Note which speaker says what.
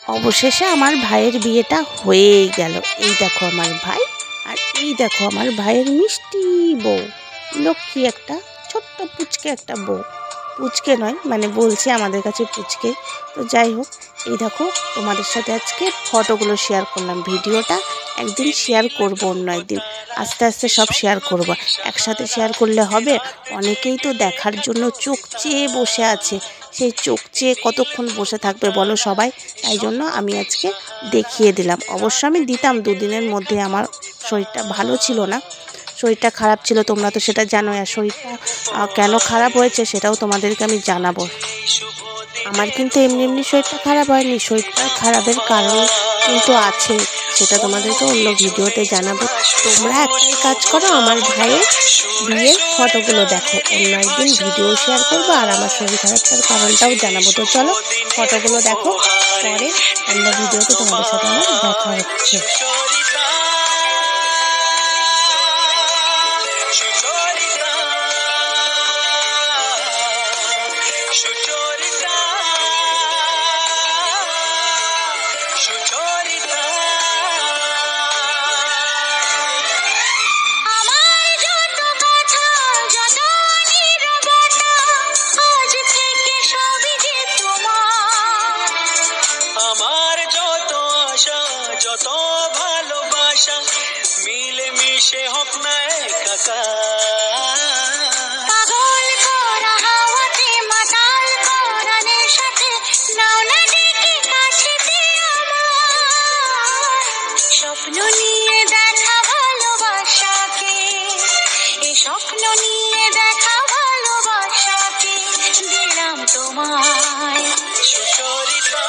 Speaker 1: অবশেষে আমার ভাইয়ের বিয়েটা হয়েই গেল। এই দেখো আমার ভাই, আর এই দেখো আমার ভাইয়ের মিষ্টি বউ, লক্ষ্মী একটা ছোট্ট পুচকে একটা বউ। পুচকে নয়, মানে বলছে আমাদের কাছে পুচকে। তো যাই হোক, এই দেখো তোমাদের সাথে আজকে ফটোগুলো শেয়ার করলাম। ভিডিওটা একদিন শেয়ার করব, অন্য একদিন আস্তে আস্তে সব শেয়ার করব। একসাথে শেয়ার করলে হবে? অনেকেই তো দেখার জন্য চোখ চেয়ে বসে আছে। সেই চোখ চেয়ে কতক্ষণ বসে থাকবে বলো সবাই? তাই জন্য আমি আজকে দেখিয়ে দিলাম। অবশ্য আমি দিতাম, দুদিনের মধ্যে আমার শরীরটা ভালো ছিল না, শরীরটা খারাপ ছিল, তোমরা তো সেটা জানো। আর শরীরটা কেন খারাপ হয়েছে সেটাও তোমাদেরকে আমি জানাবো। আমার কিন্তু এমনি এমনি শরীরটা খারাপ হয়নি, শরীরটা খারাপের কারণ কিন্তু আছে, সেটা তোমাদেরকে অন্য ভিডিওতে জানাবো। তোমরা একটাই কাজ করো, আমার ভাইয়ের বিয়ের ফটোগুলো দেখো। অন্য একদিন ভিডিও শেয়ার করবো আর আমার শরীর খারাপটার কারণটাও জানাবো। তো চলো ফটোগুলো দেখো, পরে অন্য ভিডিওতে তোমাদের সাথে আমার দেখা হচ্ছে।
Speaker 2: যত ভালোবাসা মিলে মিশে হোক না একাকার। পাগল করা হাওয়াতে মাতাল করা নেশাতে নাও না ডেকে কাছেতে আমার। স্বপ্ন নিয়ে দেখা ভালোবাসাকে, এ স্বপ্ন নিয়ে দেখা ভালোবাসাকে দিলাম তোমায় সুচরিতা।